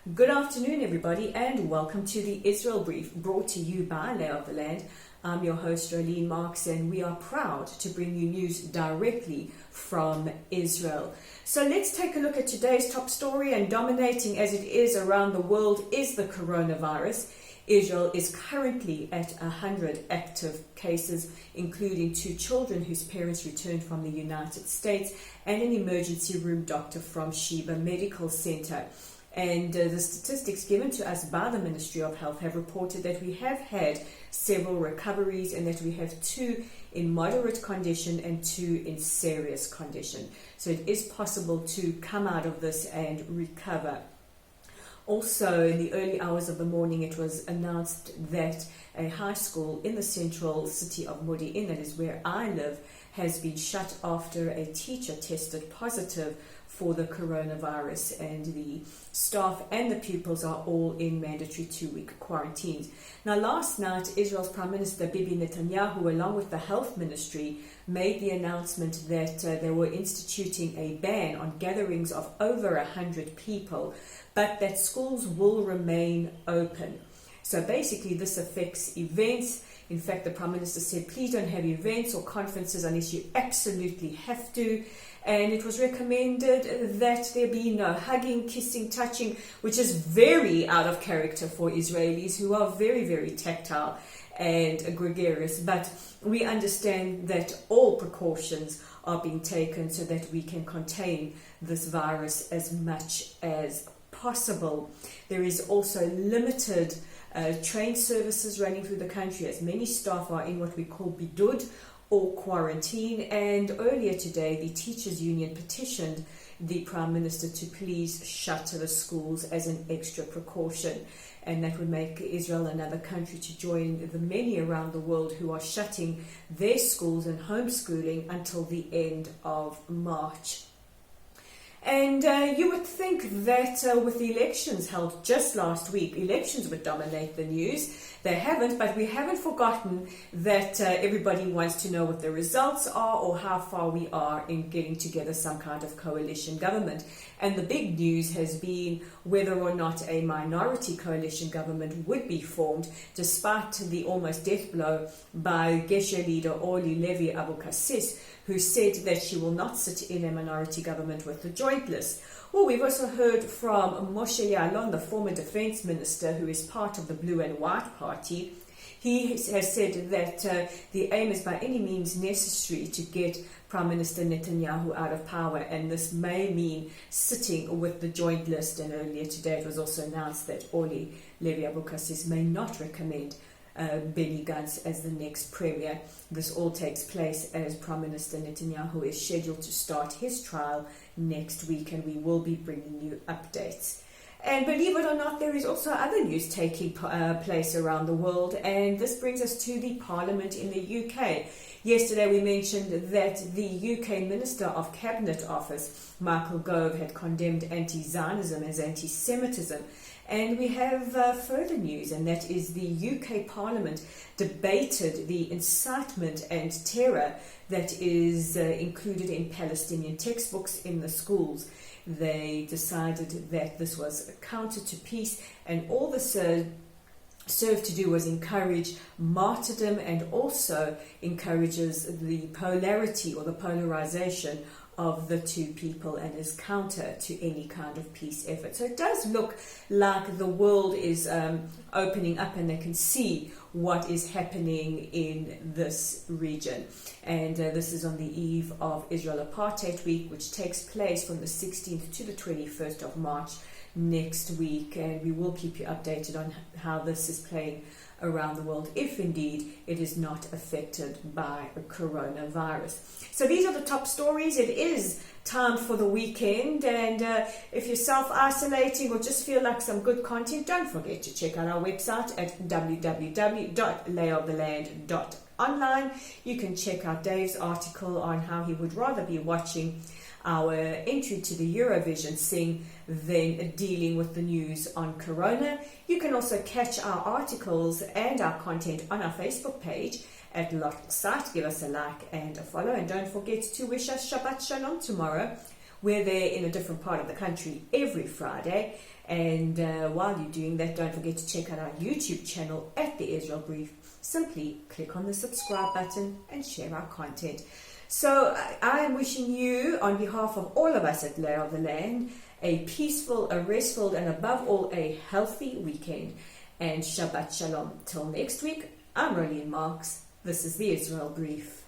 Good afternoon, everybody, and welcome to the Israel Brief, brought to you by Lay of the Land. I'm your host, Rolene Marks, and we are proud to bring you news directly from Israel. So let's take a look at today's top story, and dominating as it is around the world is the coronavirus. Israel is currently at 100 active cases, including 2 children whose parents returned from the United States and an emergency room doctor from Sheba Medical Center. And the statistics given to us by the Ministry of Health have reported that we have had several recoveries and that we have 2 in moderate condition and 2 in serious condition. So it is possible to come out of this and recover. Also, in the early hours of the morning, it was announced that a high school in the central city of Modi'in, that is where I live, has been shut after a teacher tested positive for the coronavirus, and the staff and the pupils are all in mandatory 2-week quarantines. Now, last night, Israel's Prime Minister Bibi Netanyahu, along with the Health Ministry, made the announcement that they were instituting a ban on gatherings of over 100 people, but that schools will remain open. So basically, this affects events. In fact, the Prime Minister said, please don't have events or conferences unless you absolutely have to. And it was recommended that there be no hugging, kissing, touching, which is very out of character for Israelis who are very, very tactile and gregarious. But we understand that all precautions are being taken so that we can contain this virus as much as possible. There is also limited train services running through the country, as many staff are in what we call bidud, or quarantine. And earlier today, the teachers union petitioned the Prime Minister to please shut the schools as an extra precaution, and that would make Israel another country to join the many around the world who are shutting their schools and homeschooling until the end of March. And you would think that with the elections held just last week, elections would dominate the news. They haven't, but we haven't forgotten that everybody wants to know what the results are or how far we are in getting together some kind of coalition government. And the big news has been whether or not a minority coalition government would be formed, despite the almost death blow by Geshe leader Orly Levy Abukassis, who said that she will not sit in a minority government with the joint list. Well, we've also heard from Moshe Ya'alon, the former defense minister, who is part of the Blue and White Party. He has said that the aim is by any means necessary to get Prime Minister Netanyahu out of power, and this may mean sitting with the joint list. And earlier today it was also announced that Orly Levy Abukassis may not recommend Benny Gantz as the next premier. This all takes place as Prime Minister Netanyahu is scheduled to start his trial next week, and we will be bringing you updates. And believe it or not, there is also other news taking place around the world, and this brings us to the Parliament in the UK. Yesterday we mentioned that the UK Minister of Cabinet Office, Michael Gove, had condemned anti-Zionism as anti-Semitism. And we have further news, and that is the UK Parliament debated the incitement and terror that is included in Palestinian textbooks in the schools. They decided that this was counter to peace, and all this served to do was encourage martyrdom and also encourages the polarity or the polarization of the two people, and is counter to any kind of peace effort. So it does look like the world is opening up, and they can see what is happening in this region. And this is on the eve of Israel Apartheid Week, which takes place from the 16th to the 21st of March next week, and we will keep you updated on how this is playing around the world, if indeed it is not affected by a coronavirus. So these are the top stories. It is time for the weekend, and if you're self-isolating or just feel like some good content, don't forget to check out our website at www.layoftheland.online. You can check out Dave's article on how he would rather be watching our entry to the Eurovision sing than dealing with the news on Corona. You can also catch our articles and our content on our Facebook page at Lot Site. Give us a like and a follow, and don't forget to wish us Shabbat Shalom tomorrow We're there in a different part of the country every Friday. And while you're doing that, don't forget to check out our YouTube channel at the Israel Brief. Simply click on the subscribe button and share our content. So I am wishing you, on behalf of all of us at Lay of the Land, a peaceful, a restful, and above all, a healthy weekend. And Shabbat Shalom. Till next week, I'm Rolene Marks. This is the Israel Brief.